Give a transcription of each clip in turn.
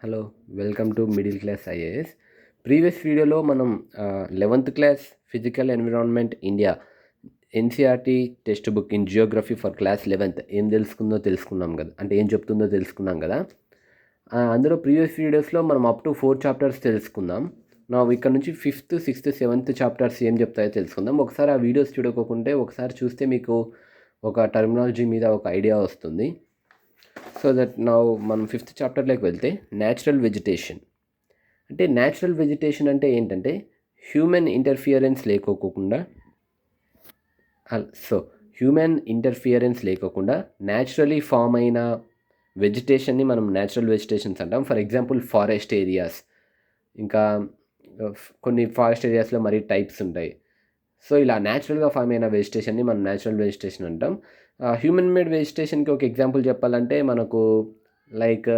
Hello, welcome to middle class IAS. Previous వీడియోలో మనం 11th class physical environment India NCERT text book in Geography for class 11th ఏం తెలుసుకున్నాం కదా, అంటే ఏం చెప్తుందో తెలుసుకున్నాం కదా. అందులో ప్రీవియస్ వీడియోస్లో మనం అప్ టు 4 చాప్టర్స్ తెలుసుకుందాం. నా ఇక్కడ నుంచి 5th, 6th, 7th చాప్టర్స్ ఏం చెప్తాయో తెలుసుకుందాం. ఒకసారి ఆ వీడియోస్ చూడకోకుంటే ఒకసారి చూస్తే మీకు ఒక టర్మినాలజీ మీద ఒక ఐడియా వస్తుంది. సో దట్ నా మనం 5th చాప్టర్లోకి వెళ్తే న్యాచురల్ వెజిటేషన్ అంటే ఏంటంటే హ్యూమన్ ఇంటర్ఫియరెన్స్ లేకోకుండా న్యాచురలీ ఫామ్ అయిన వెజిటేషన్ని మనం న్యాచురల్ వెజిటేషన్స్ అంటాం. ఫర్ ఎగ్జాంపుల్ ఫారెస్ట్ ఏరియాస్, ఇంకా కొన్ని ఫారెస్ట్ ఏరియాస్లో మరీ టైప్స్ ఉంటాయి. సో ఇలా న్యాచురల్గా ఫామ్ అయిన వెజిటేషన్ని మనం న్యాచురల్ వెజిటేషన్ అంటాం. హ్యూమన్ మేడ్ వెజిటేషన్కి ఒక ఎగ్జాంపుల్ చెప్పాలంటే మనకు లైక్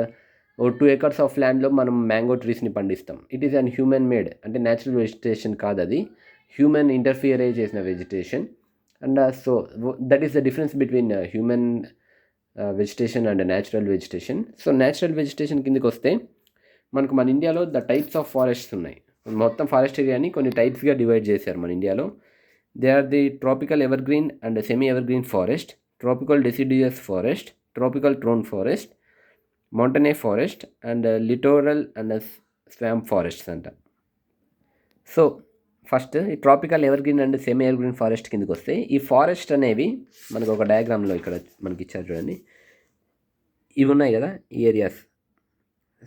2 acres ఆఫ్ ల్యాండ్లో మనం మ్యాంగో ట్రీస్ని పండిస్తాం. It is an human made, అంటే న్యాచురల్ వెజిటేషన్ కాదు, అది హ్యూమన్ ఇంటర్ఫియర్ చేసిన vegetation. And so that is the difference between human vegetation and natural vegetation. So natural vegetation కిందకి వస్తే మన ఇండియాలో ద టైప్స్ ఆఫ్ ఫారెస్ట్స్ ఉన్నాయి. మొత్తం ఫారెస్ట్ ఏరియాని కొన్ని టైప్స్గా డివైడ్ చేశారు మన ఇండియాలో. They are the tropical evergreen and semi evergreen forest, tropical deciduous forest, tropical thorn forest, montane forest and littoral and swamp forests అంట. సో ఫస్ట్ ఈ tropical evergreen and semi evergreen forest కిందకి వస్తే ఈ forest అనేవి మనకు ఒక డయాగ్రామ్లో ఇక్కడ మనకి ఇచ్చారు చూడండి, ఇవి ఉన్నాయి కదా ఈ ఏరియాస్.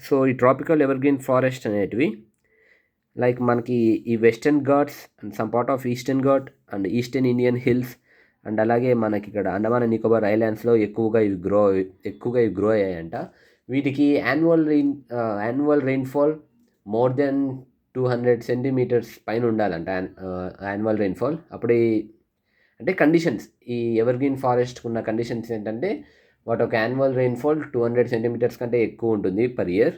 సో ఈ ట్రాపికల్ ఎవర్గ్రీన్ ఫారెస్ట్ అనేటివి లైక్ మనకి ఈ western Ghats and some part of eastern ghat and eastern Indian hills and అలాగే మనకి ఇక్కడ అండమాన్ అండ్ నికోబార్ ఐలాండ్స్లో ఎక్కువగా ఇవి గ్రో అయ్యాయంట. వీటికి annual rainfall more than 200 centimeters పైన ఉండాలంట యాన్యువల్ రెయిన్ఫాల్. అప్పుడే అంటే కండిషన్స్, ఈ ఎవర్గ్రీన్ ఫారెస్ట్కి ఉన్న కండిషన్స్ ఏంటంటే వాటి ఒక యాన్యువల్ రెయిన్ఫాల్ 200 centimeters కంటే ఎక్కువ ఉంటుంది పర్ ఇయర్.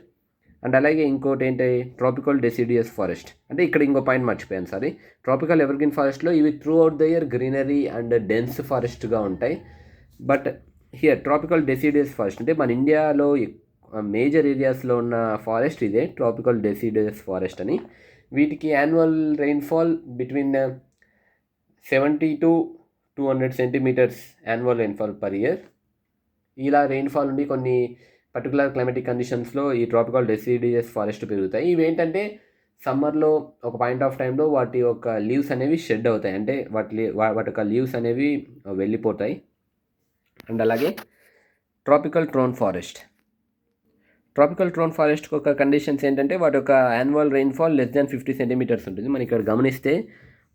అండ్ అలాగే ఇంకోటి ఏంటి, ట్రాపికల్ డెసిడియస్ ఫారెస్ట్. అంటే ఇక్కడ ఇంకో పాయింట్ మర్చిపోయాను, సారీ. ట్రాపికల్ ఎవర్గ్రీన్ ఫారెస్ట్లో ఇవి throughout the year greenery and dense ఫారెస్ట్గా ఉంటాయి. But here tropical deciduous forest అంటే మన ఇండియాలో మేజర్ ఏరియాస్లో ఉన్న ఫారెస్ట్ ఇదే ట్రాపికల్ డెసిడియస్ ఫారెస్ట్ అని. వీటికి annual rainfall between 70 to 200 centimeters annual rainfall per year. ఇలా రెయిన్ఫాల్ ఉండి కొన్ని పర్టికులర్ క్లైమాటిక్ కండిషన్స్లో ఈ ట్రాపికల్ డెసిడియస్ ఫారెస్ట్ పెరుగుతాయి. ఇవి ఏంటంటే సమ్మర్లో ఒక పాయింట్ ఆఫ్ టైంలో వాటి యొక్క లీవ్స్ అనేవి షెడ్ అవుతాయి, అంటే వాటి యొక్క లీవ్స్ అనేవి వెళ్ళిపోతాయి. అండ్ అలాగే ట్రాపికల్ ట్రోన్ ఫారెస్ట్కి ఒక కండిషన్స్ ఏంటంటే వాటి యొక్క annual rainfall less than 50 centimeters ఉంటుంది. మనం ఇక్కడ గమనిస్తే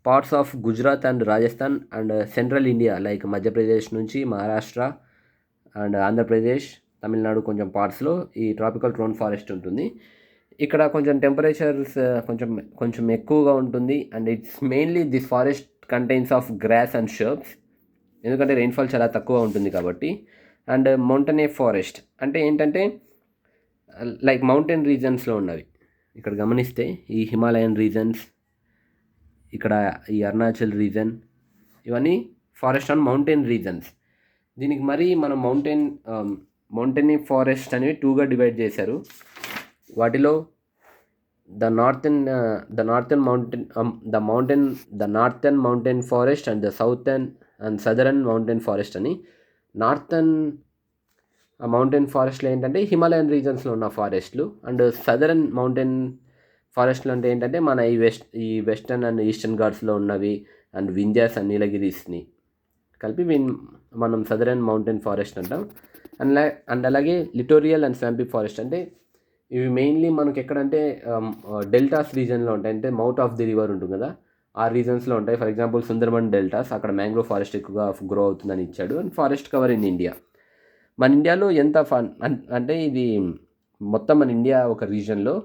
parts of Gujarat and Rajasthan and central India like Madhya Pradesh నుంచి మహారాష్ట్ర అండ్ ఆంధ్రప్రదేశ్, తమిళనాడు కొంచెం పార్ట్స్లో ఈ ట్రాపికల్ ట్రోన్ ఫారెస్ట్ ఉంటుంది. ఇక్కడ కొంచెం టెంపరేచర్స్ కొంచెం ఎక్కువగా ఉంటుంది. And it's mainly this forest contains of grass and shrubs, ఎందుకంటే రెయిన్ఫాల్ చాలా తక్కువ ఉంటుంది కాబట్టి. అండ్ మౌంటనే ఫారెస్ట్ అంటే ఏంటంటే లైక్ మౌంటైన్ రీజన్స్లో ఉన్నవి. ఇక్కడ గమనిస్తే ఈ హిమాలయన్ రీజన్స్, ఇక్కడ ఈ అరుణాచల్ రీజన్, ఇవన్నీ ఫారెస్ట్ ఆన్ మౌంటైన్ రీజన్స్. దీనికి మరి మనం మౌంటైన్ ఫారెస్ట్ అనేవి 2గా డివైడ్ చేశారు. వాటిలో the northern mountain forest and the southern and southern mountain forest అని. నార్థన్ మౌంటైన్ ఫారెస్ట్లో ఏంటంటే హిమాలయన్ రీజన్స్లో ఉన్న ఫారెస్ట్లు, అండ్ సదరన్ మౌంటైన్ ఫారెస్ట్లు అంటే ఏంటంటే మన ఈ వెస్టర్న్ అండ్ ఈస్టర్న్ ఘాట్స్లో ఉన్నవి అండ్ వింధ్యాస్ అండ్ నీలగిరీస్ని కలిపి మనం సదరన్ మౌంటైన్ ఫారెస్ట్ అంటాం. అండ్ అలాగే లిటోరియల్ అండ్ స్వాంపీ ఫారెస్ట్ అంటే ఇవి మెయిన్లీ మనకి ఎక్కడంటే డెల్టాస్ రీజన్లో ఉంటాయి, అంటే మౌత్ ఆఫ్ ది రివర్ ఉంటుంది కదా, ఆ రీజన్స్లో ఉంటాయి. ఫర్ ఎగ్జాంపుల్ సుందర్బన్ డెల్టాస్, అక్కడ మ్యాంగ్రోవ్ ఫారెస్ట్ ఎక్కువగా గ్రో అవుతుందని ఇచ్చాడు. And forest cover in India, మన ఇండియాలో ఎంత అంటే ఇది మొత్తం మన ఇండియా ఒక రీజన్లో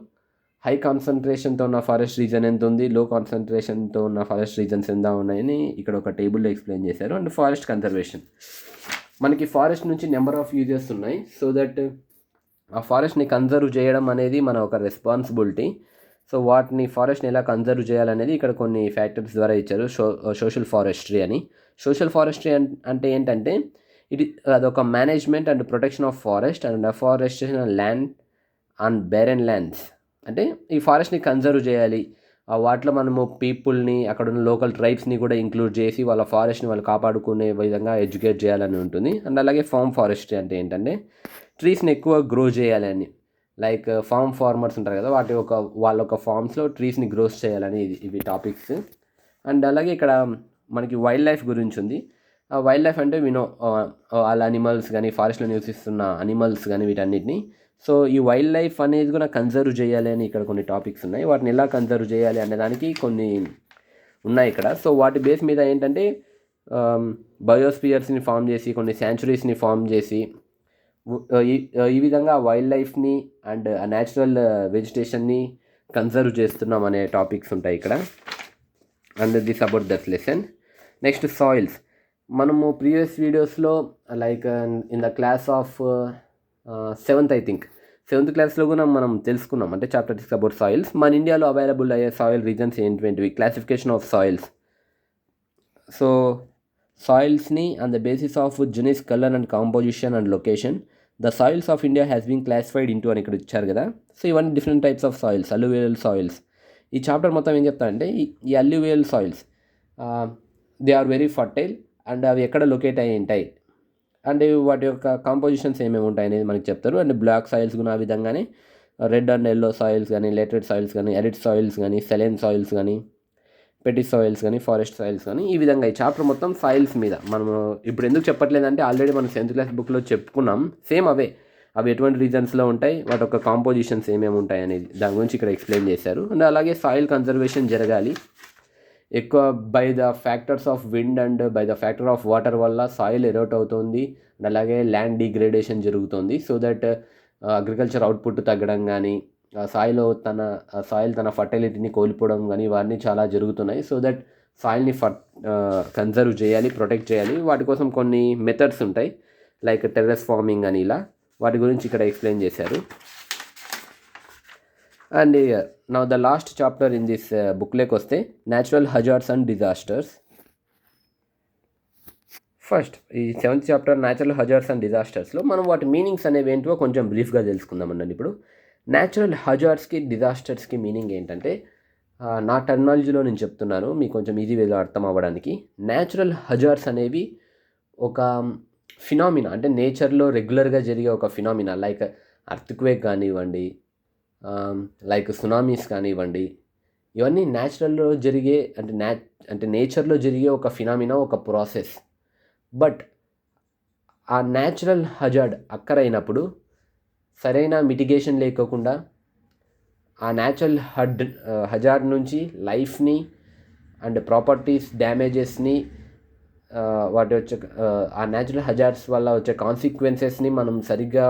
హై కాన్సన్ట్రేషన్తో ఉన్న ఫారెస్ట్ రీజన్ ఎంత ఉంది, లో కాన్సన్ట్రేషన్తో ఉన్న ఫారెస్ట్ రీజన్స్ ఎంత ఉన్నాయని ఇక్కడ ఒక టేబుల్లో ఎక్స్ప్లెయిన్ చేశారు. అండ్ ఫారెస్ట్ కన్జర్వేషన్, మనకి ఫారెస్ట్ నుంచి నెంబర్ ఆఫ్ యూజెస్ ఉన్నాయి. సో దట్ ఆ ఫారెస్ట్ని కన్జర్వ్ చేయడం అనేది మన ఒక రెస్పాన్సిబిలిటీ. సో వాటిని ఫారెస్ట్ని ఎలా కన్జర్వ్ చేయాలనేది ఇక్కడ కొన్ని ఫ్యాక్టర్స్ ద్వారా ఇచ్చారు. సోషల్ ఫారెస్ట్రీ అని. సోషల్ ఫారెస్ట్రీ అంటే ఏంటంటే అదొక management and protection of forest and afforestation land on barren lands. అంటే ఈ ఫారెస్ట్ని కన్జర్వ్ చేయాలి, వాటిలో మనము పీపుల్ని, అక్కడ ఉన్న లోకల్ ట్రైబ్స్ని కూడా ఇంక్లూడ్ చేసి వాళ్ళ ఫారెస్ట్ని వాళ్ళు కాపాడుకునే విధంగా ఎడ్యుకేట్ చేయాలని ఉంటుంది. అండ్ అలాగే ఫార్మ్ ఫారెస్ట్రీ అంటే ఏంటంటే ట్రీస్ని ఎక్కువ గ్రో చేయాలని, లైక్ ఫార్మ్ ఫార్మర్స్ ఉంటారు కదా, వాళ్ళ ఒక ఫార్మ్స్లో ట్రీస్ని గ్రోస్ చేయాలని ఇవి టాపిక్స్. అండ్ అలాగే ఇక్కడ మనకి వైల్డ్ లైఫ్ గురించి ఉంది. ఆ వైల్డ్ లైఫ్ అంటే వాళ్ళ అనిమల్స్ కానీ, ఫారెస్ట్లో నివసిస్తున్న అనిమల్స్ కానీ, వీటన్నిటిని. సో ఈ వైల్డ్ లైఫ్ అనేది కూడా కన్జర్వ్ చేయాలి అని ఇక్కడ కొన్ని టాపిక్స్ ఉన్నాయి. వాటిని ఎలా కన్జర్వ్ చేయాలి అనే దానికి కొన్ని ఉన్నాయి ఇక్కడ. సో వాటి బేస్ మీద ఏంటంటే బయోస్పియర్స్ని ఫామ్ చేసి, కొన్ని శాంచురీస్ని ఫామ్ చేసి, ఈ విధంగా వైల్డ్ లైఫ్ని అండ్ న్యాచురల్ వెజిటేషన్ని కన్జర్వ్ చేస్తున్నాం అనే టాపిక్స్ ఉంటాయి ఇక్కడ. And this about that lesson. Next soils. మనము ప్రీవియస్ వీడియోస్లో like in the class of 7th I think 7th క్లాస్లో కూడా మనం తెలుసుకున్నాం, అంటే చాప్టర్ 6 అబౌట్ సాయిల్స్. మన ఇండియాలో అవైలబుల్ అయ్యే సాయిల్ రీజన్స్ ఏంటివి, క్లాసిఫికేషన్ ఆఫ్ సాయిల్స్. సో సాయిల్స్ని on the basis of genesis, colour and composition and location the soils of India has been classified into అని ఇక్కడ ఇచ్చారు కదా. సో ఇవన్నీ different types of soils, alluvial soils. ఈ chapter మొత్తం ఏం చెప్తారంటే ఈ alluvial soils they are very fertile and అవి ఎక్కడ లొకేట్ అయ్యి ఉంటాయి అండ్ వాటి యొక్క కాంపోజిషన్స్ ఏమేమి ఉంటాయి అనేది మనకి చెప్తారు. అండ్ బ్లాక్ సాయిల్స్ కూడా ఆ విధంగానే రెడ్ అండ్ ఎల్లో సాయిల్స్ కానీ, లేటెడ్ సాయిల్స్ కానీ, ఎరిడ్ సాయిల్స్ కానీ, సెలెన్ సాయిల్స్ కానీ, పెట్టి సాయిల్స్ కానీ, ఫారెస్ట్ సాయిల్స్ కానీ, ఈ విధంగా ఈ చాప్టర్ మొత్తం సాయిల్స్ మీద. మనము ఇప్పుడు ఎందుకు చెప్పట్లేదంటే ఆల్రెడీ మనం 7th క్లాస్ బుక్లో చెప్పుకున్నాం. సేమ్ అవి ఎటువంటి రీజన్స్లో ఉంటాయి, వాటి యొక్క కాంపోజిషన్స్ ఏమేమి ఉంటాయి అనేది దాని గురించి ఇక్కడ ఎక్స్ప్లెయిన్ చేశారు. అండ్ అలాగే సాయిల్ కన్జర్వేషన్ జరగాలి ఎక్కువ by the factors of wind and by the factor of water వల్ల సాయిల్ ఎరోట్ అవుతుంది అండ్ అలాగే ల్యాండ్ డిగ్రేడేషన్ జరుగుతుంది. సో దట్ అగ్రికల్చర్ అవుట్పుట్ తగ్గడం కానీ, సాయిల్ తన ఫర్టిలిటీని కోల్పోవడం కానీ, ఇవన్నీ చాలా జరుగుతున్నాయి. సో దట్ సాయిల్ని కన్జర్వ్ చేయాలి, ప్రొటెక్ట్ చేయాలి. వాటి కోసం కొన్ని మెథడ్స్ ఉంటాయి, లైక్ టెర్రస్ ఫార్మింగ్ అని, ఇలా వాటి గురించి ఇక్కడ ఎక్స్ప్లెయిన్ చేశారు. And now the last chapter in this బుక్లోకి వస్తే natural hazards and disasters. First ఈ 7th chapter natural hazards and డిజాస్టర్స్లో మనం వాటి మీనింగ్స్ అనేవి ఏంటో కొంచెం బ్రీఫ్గా తెలుసుకుందామండి. ఇప్పుడు న్యాచురల్ హజార్డ్స్కి, డిజాస్టర్స్కి మీనింగ్ ఏంటంటే, నా టెర్మినాలజీలో నేను చెప్తున్నాను, మీకు కొంచెం ఈజీ వేలో అర్థం అవ్వడానికి. న్యాచురల్ హజార్డ్స్ అనేవి ఒక ఫినామినా, అంటే నేచర్లో రెగ్యులర్గా జరిగే ఒక ఫినామినా, లైక్ అర్త్క్వేక్ కానివ్వండి, లైక్ సునామీస్ కానివ్వండి, ఇవన్నీ న్యాచురల్లో జరిగే అంటే నేచర్లో జరిగే ఒక ఫినామినా, ఒక ప్రాసెస్. బట్ ఆ న్యాచురల్ హజార్డ్ అక్కరైనప్పుడు సరైన మిటిగేషన్ లేకోకుండా ఆ న్యాచురల్ హజార్డ్ నుంచి లైఫ్ని అండ్ ప్రాపర్టీస్ డ్యామేజెస్ని, వాటి వచ్చే ఆ న్యాచురల్ హజార్డ్స్ వల్ల వచ్చే కాన్సిక్వెన్సెస్ని మనం సరిగ్గా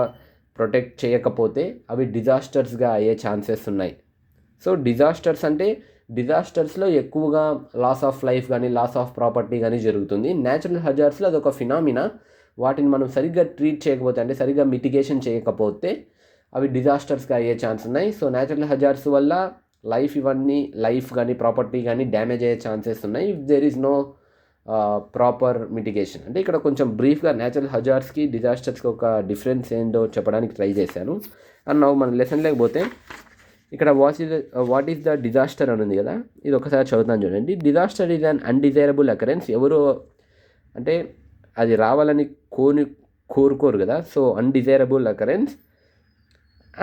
ప్రొటెక్ట్ చేయకపోతే అవి డిజాస్టర్స్గా అయ్యే ఛాన్సెస్ ఉన్నాయి. సో డిజాస్టర్స్లో ఎక్కువగా లాస్ ఆఫ్ లైఫ్ కానీ, లాస్ ఆఫ్ ప్రాపర్టీ కానీ జరుగుతుంది. న్యాచురల్ హజార్డ్స్లో అదొక ఫినామినా. వాటిని మనం సరిగ్గా ట్రీట్ చేయకపోతే, అంటే సరిగ్గా మిటిగేషన్ చేయకపోతే అవి డిజాస్టర్స్గా అయ్యే ఛాన్స్ ఉన్నాయి. సో న్యాచురల్ హజార్డ్స్ వల్ల లైఫ్ కానీ, ప్రాపర్టీ కానీ డ్యామేజ్ అయ్యే ఛాన్సెస్ ఉన్నాయి if there is no proper mitigation. అంటే ఇక్కడ కొంచెం బ్రీఫ్గా న్యాచురల్ హజార్డ్స్కి, డిజాస్టర్స్కి ఒక డిఫరెన్స్ ఏంటో చెప్పడానికి ట్రై చేశాను. అండ్ మన లెసన్ లేకపోతే ఇక్కడ వాట్ ఈస్ ద డిజాస్టర్ అని ఉంది కదా, ఇది ఒకసారి చదువుతాను చూడండి. Disaster is an undesirable occurrence. ఎవరు అంటే అది రావాలని కోరుకోరు కదా, so undesirable occurrence.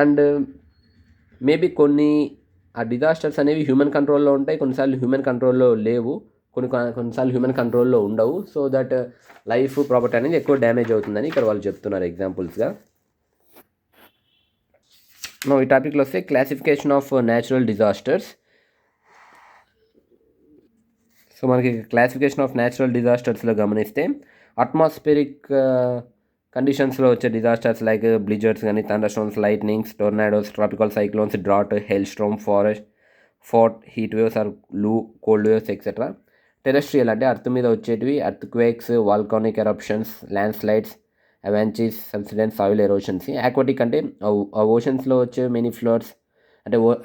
And maybe ఆ డిజాస్టర్స్ అనేవి హ్యూమన్ కంట్రోల్లో ఉంటాయి, కొన్నిసార్లు హ్యూమన్ కంట్రోల్లో లేవు, కొన్నిసార్లు హ్యూమన్ కంట్రోల్లో ఉండవు. సో దట్ లైఫ్, ప్రాపర్టీ అనేది ఎక్కువ డ్యామేజ్ అవుతుందని ఇక్కడ వాళ్ళు చెప్తున్నారు ఎగ్జాంపుల్స్గా. ఈ టాపిక్లో వస్తే classification of natural disasters. So మనకి క్లాసిఫికేషన్ ఆఫ్ న్యాచురల్ డిజాస్టర్స్లో గమనిస్తే అట్మాస్ఫిరిక్ కండిషన్స్లో వచ్చే డిజాస్టర్స్ లైక్ బ్లిజర్స్ కానీ, thunder storms, lightnings, tornadoes, tropical cyclones, drought, hail storm, fog, heat waves or cold waves etcetera. Terrestrial అంటే అర్త్ మీద వచ్చేటివి earthquakes, volcanic eruptions, landslides, avalanches, subsidence, soil erosions. Aquatic అంటే ఓషన్స్లో వచ్చే many floods,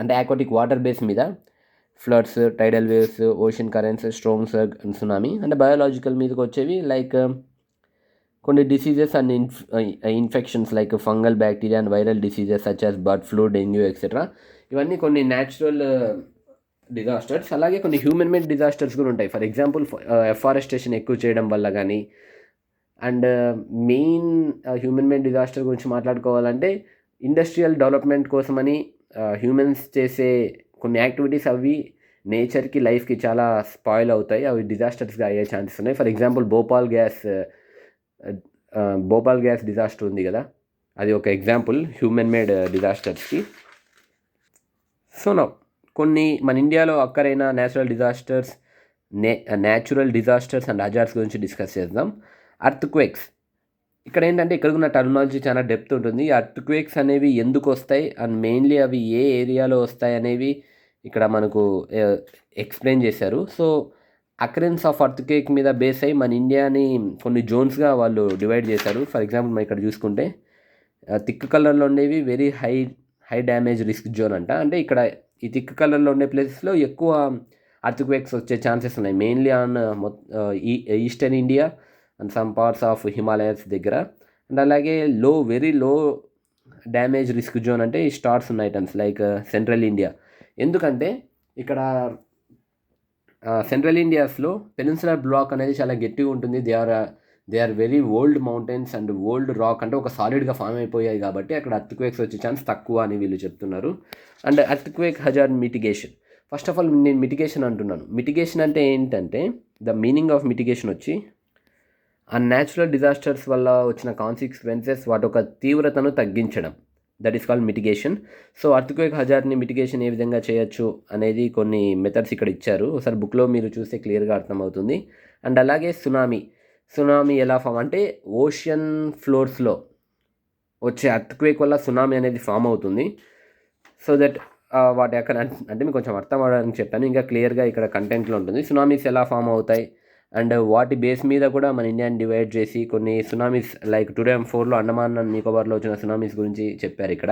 అంటే aquatic water base మీద floods, tidal waves, ocean currents, storms and tsunami. అంటే biological మీదకి వచ్చేవి లైక్ కొన్ని diseases and infections like fungal, bacteria and viral diseases such as bird flu, dengue etcetera. ఇవన్నీ కొన్ని న్యాచురల్ డిజాస్టర్స్. అలాగే కొన్ని హ్యూమన్ మేడ్ డిజాస్టర్స్ కూడా ఉంటాయి. ఫర్ ఎగ్జాంపుల్ ఎఫారెస్టేషన్ ఎక్కువ చేయడం వల్ల కానీ. And main human made disaster గురించి మాట్లాడుకోవాలంటే ఇండస్ట్రియల్ డెవలప్మెంట్ కోసమని హ్యూమన్స్ చేసే కొన్ని యాక్టివిటీస్ అవి నేచర్కి, లైఫ్కి చాలా స్పాయిల్ అవుతాయి. అవి డిజాస్టర్స్గా అయ్యే ఛాన్సెస్ ఉన్నాయి. For example Bhopal gas disaster ఉంది కదా, అది ఒక ఎగ్జాంపుల్ హ్యూమన్ మేడ్ డిజాస్టర్స్కి. సో కొన్ని మన ఇండియాలో అక్కరైన న్యాచురల్ డిజాస్టర్స్ అండ్ హజార్డ్స్ గురించి డిస్కస్ చేద్దాం. అర్త్క్వేక్స్. ఇక్కడ ఏంటంటే ఇక్కడ ఉన్న టర్మినాలజీ చాలా డెప్త్ ఉంటుంది. అర్త్క్వేక్స్ అనేవి ఎందుకు వస్తాయి అండ్ మెయిన్లీ అవి ఏ ఏరియాలో వస్తాయి అనేవి ఇక్కడ మనకు ఎక్స్ప్లెయిన్ చేశారు. సో అకరెన్స్ ఆఫ్ అర్త్క్వేక్ మీద బేస్ అయ్యి మన ఇండియాని కొన్ని జోన్స్గా వాళ్ళు డివైడ్ చేశారు. ఫర్ ఎగ్జాంపుల్ మనం ఇక్కడ చూసుకుంటే థిక్ కలర్లో ఉండేవి very high damage risk zone అంట. అంటే ఇక్కడ ఈ థిక్ కలర్లో ఉండే ప్లేసెస్లో ఎక్కువ అర్త్క్వేక్స్ వచ్చే ఛాన్సెస్ ఉన్నాయి. Mainly on eastern India and some parts of Himalayas దగ్గర. అండ్ అలాగే very low damage risk zone అంటే ఈ స్టార్స్ ఉన్న ఐటమ్స్ లైక్ సెంట్రల్ ఇండియా. ఎందుకంటే ఇక్కడ సెంట్రల్ ఇండియాస్లో పెనిన్సులర్ బ్లాక్ అనేది చాలా గట్టిగా ఉంటుంది. They are very old mountains and old rock, అంటే ఒక సాలిడ్గా ఫామ్ అయిపోయాయి కాబట్టి అక్కడ అర్త్క్వేక్స్ వచ్చే ఛాన్స్ తక్కువ అని వీళ్ళు చెప్తున్నారు. And earthquake hazard mitigation. First of all నేను మిటిగేషన్ అంటున్నాను. మిటిగేషన్ అంటే ఏంటంటే ద మీనింగ్ ఆఫ్ మిటిగేషన్ వచ్చి ఆ న్యాచురల్ డిజాస్టర్స్ వల్ల వచ్చిన కాన్సిక్వెన్సెస్ వాటి ఒక తీవ్రతను తగ్గించడం. That is called mitigation. So earthquake హజార్డ్ని మిటిగేషన్ ఏ విధంగా చేయొచ్చు అనేది కొన్ని మెథడ్స్ ఇక్కడ ఇచ్చారు. ఒకసారి బుక్లో మీరు చూస్తే క్లియర్గా అర్థమవుతుంది. అండ్ అలాగే సునామీ ఎలా ఫామ్ అంటే ఓషన్ ఫ్లోర్స్లో వచ్చే అర్త్క్వేక్ వల్ల సునామీ అనేది ఫామ్ అవుతుంది. సో దట్ వాటి అక్కడ అంటే మీకు కొంచెం అర్థం అవ్వడానికి చెప్పాను, ఇంకా క్లియర్గా ఇక్కడ కంటెంట్లో ఉంటుంది. సునామీస్ ఎలా ఫామ్ అవుతాయి అండ్ వాటి బేస్ మీద కూడా మన ఇండియాని డివైడ్ చేసి కొన్ని సునామీస్ లైక్ 2004లో అండమాన్ అండ్ నికోబార్లో వచ్చిన సునామీస్ గురించి చెప్పారు ఇక్కడ.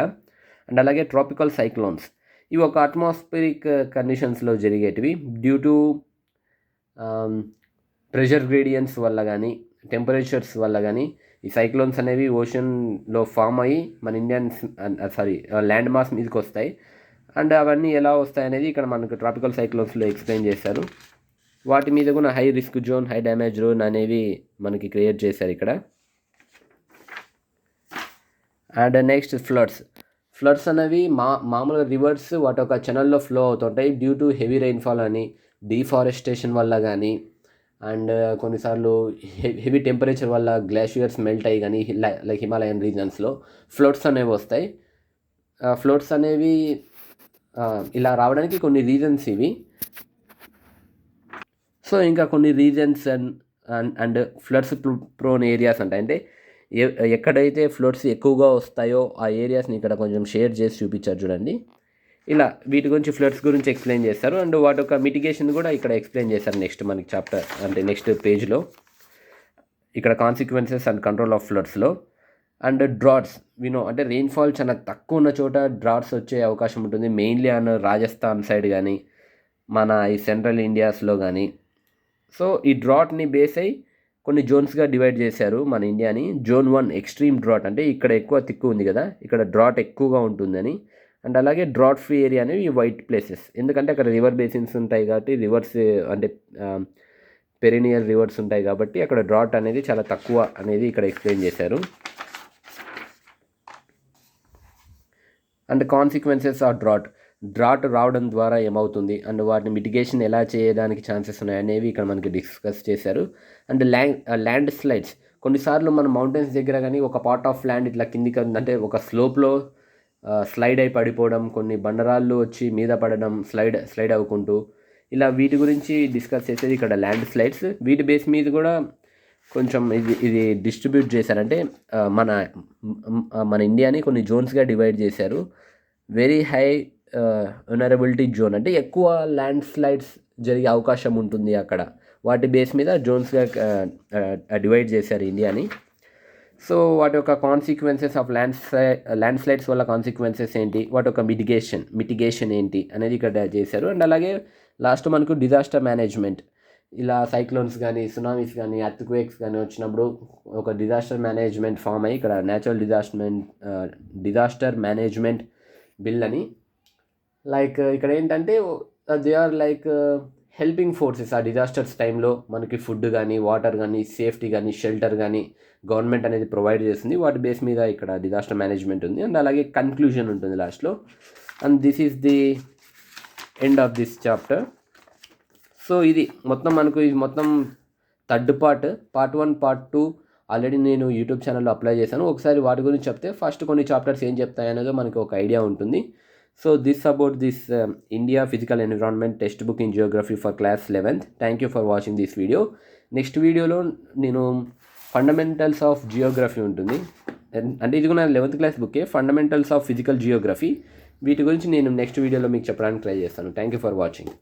అండ్ అలాగే ట్రాపికల్ సైక్లోన్స్. ఇవి ఒక అట్మాస్ఫిరిక్ కండిషన్స్లో జరిగేటివి. డ్యూ టు ప్రెషర్ గ్రేడియన్స్ వల్ల కానీ టెంపరేచర్స్ వల్ల కానీ ఈ సైక్లోన్స్ అనేవి ఓషన్లో ఫామ్ అయ్యి మన ల్యాండ్ మాస్ మీదకి వస్తాయి. అండ్ అవన్నీ ఎలా వస్తాయి అనేది ఇక్కడ మనకు ట్రాపికల్ సైక్లోన్స్లో ఎక్స్ప్లెయిన్ చేశారు. వాటి మీద కూడా high risk zone, high damage zone అనేవి మనకి క్రియేట్ చేశారు ఇక్కడ. అండ్ నెక్స్ట్ ఫ్లడ్స్ అనేవి మామూలుగా రివర్స్ వాటి ఒక ఛానల్లో ఫ్లో అవుతుంటాయి డ్యూ టు హెవీ రెయిన్ఫాల్ అని, డీఫారెస్టేషన్ వల్ల కానీ, అండ్ కొన్నిసార్లు హెవీ టెంపరేచర్ వల్ల గ్లేషియర్స్ మెల్ట్ అయ్యి కానీ లైక్ హిమాలయన్ రీజన్స్లో ఫ్లడ్స్ అనేవి వస్తాయి. ఫ్లడ్స్ అనేవి ఇలా రావడానికి కొన్ని రీజన్స్ ఇవి. సో ఇంకా కొన్ని reasons and floods prone areas ఉంటాయి. అంటే ఎక్కడైతే ఫ్లడ్స్ ఎక్కువగా వస్తాయో ఆ ఏరియాస్ని ఇక్కడ కొంచెం షేర్ చేసి చూపించారు చూడండి. ఇలా వీటి గురించి ఫ్లడ్స్ గురించి ఎక్స్ప్లెయిన్ చేస్తారు. అండ్ వాటి యొక్క మిటిగేషన్ కూడా ఇక్కడ ఎక్స్ప్లెయిన్ చేస్తారు నెక్స్ట్ మనకి చాప్టర్ అంటే నెక్స్ట్ పేజ్లో. ఇక్కడ కాన్సిక్వెన్సెస్ అండ్ కంట్రోల్ ఆఫ్ ఫ్లడ్స్లో. అండ్ డ్రాట్స్ అంటే రెయిన్ఫాల్ చాలా తక్కువ ఉన్న చోట డ్రాట్స్ వచ్చే అవకాశం ఉంటుంది. మెయిన్లీ ఆన్ రాజస్థాన్ సైడ్ కానీ మన ఈ సెంట్రల్ ఇండియాస్లో కానీ. సో ఈ డ్రాట్ని బేస్ అయ్యి కొన్ని జోన్స్గా డివైడ్ చేశారు మన ఇండియాని. జోన్ 1 ఎక్స్ట్రీమ్ డ్రాట్, అంటే ఇక్కడ ఎక్కువ తిక్కు ఉంది కదా, ఇక్కడ డ్రాట్ ఎక్కువగా ఉంటుందని. అండ్ అలాగే డ్రాట్ ఫ్రీ ఏరియా అనేవి ఈ వైట్ ప్లేసెస్, ఎందుకంటే అక్కడ రివర్ బేసిన్స్ ఉంటాయి కాబట్టి, రివర్స్ అంటే పెరినియల్ రివర్స్ ఉంటాయి కాబట్టి అక్కడ డ్రాట్ అనేది చాలా తక్కువ అనేది ఇక్కడ ఎక్స్ప్లెయిన్ చేశారు. అండ్ కాన్సిక్వెన్సెస్ ఆఫ్ డ్రాట్ రావడం ద్వారా ఏమవుతుంది అండ్ వాటిని మిటిగేషన్ ఎలా చేయడానికి ఛాన్సెస్ ఉన్నాయి అనేవి ఇక్కడ మనకి డిస్కస్ చేశారు. And land slides. కొన్నిసార్లు మన మౌంటైన్స్ దగ్గర కానీ ఒక పార్ట్ ఆఫ్ ల్యాండ్ ఇట్లా కిందికి అంటే ఒక స్లోప్లో స్లైడ్ అయి పడిపోవడం, కొన్ని బండరాళ్ళు వచ్చి మీద పడడం, స్లైడ్ అవ్వకుంటూ, ఇలా వీటి గురించి డిస్కస్ చేసేది ఇక్కడ ల్యాండ్ స్లైడ్స్. వీటి బేస్ మీద కూడా కొంచెం ఇది డిస్ట్రిబ్యూట్ చేశారంటే మన ఇండియాని కొన్ని జోన్స్గా డివైడ్ చేశారు. వెరీ హై వల్నరబిలిటీ జోన్, అంటే ఎక్కువ ల్యాండ్ స్లైడ్స్ జరిగే అవకాశం ఉంటుంది అక్కడ, వాటి బేస్ మీద జోన్స్గా డివైడ్ చేశారు ఇండియాని. సో వాటి యొక్క కాన్సిక్వెన్సెస్ ఆఫ్ ల్యాండ్ స్లైడ్స్ వల్ల కాన్సిక్వెన్సెస్ ఏంటి, వాటి యొక్క మిటిగేషన్ ఏంటి అనేది ఇక్కడ చేశారు. అండ్ అలాగే లాస్ట్ మనకు డిజాస్టర్ మేనేజ్మెంట్. ఇలా సైక్లోన్స్ కానీ, సునామీస్ కానీ, ఎర్త్‌క్వేక్స్ కానీ వచ్చినప్పుడు ఒక డిజాస్టర్ మేనేజ్మెంట్ ఫామ్ అయ్యి ఇక్కడ నేచురల్ డిజాస్టర్ మేనేజ్మెంట్ బిల్ అని లైక్ ఇక్కడ ఏంటంటే they are like helping forces. ఆ డిజాస్టర్స్ టైంలో మనకి ఫుడ్ కానీ, వాటర్ కానీ, సేఫ్టీ కానీ, షెల్టర్ కానీ గవర్నమెంట్ అనేది ప్రొవైడ్ చేస్తుంది. వాటి బేస్ మీద ఇక్కడ డిజాస్టర్ మేనేజ్మెంట్ ఉంది. అండ్ అలాగే కన్క్లూజన్ ఉంటుంది లాస్ట్లో. And this is the end of this chapter. So ఇది మొత్తం థర్డ్ పార్ట్ 1 పార్ట్ 2 ఆల్రెడీ నేను యూట్యూబ్ ఛానల్లో అప్లై చేశాను. ఒకసారి వాటి గురించి చెప్తే ఫస్ట్ కొన్ని చాప్టర్స్ ఏం చెప్తాయి అనేది మనకి ఒక ఐడియా ఉంటుంది. So this about this India physical environment text book in Geography for class 11th. Thank you for watching this video. Next వీడియోలో నేను ఫండమెంటల్స్ ఆఫ్ జియోగ్రఫీ ఉంటుంది. అంటే ఇది కూడా 11th క్లాస్ బుక్కే, ఫండమెంటల్స్ ఆఫ్ ఫిజికల్ జియోగ్రఫీ. వీటి గురించి నేను నెక్స్ట్ వీడియోలో మీకు చెప్పడానికి ట్రై చేస్తాను. Thank you for watching.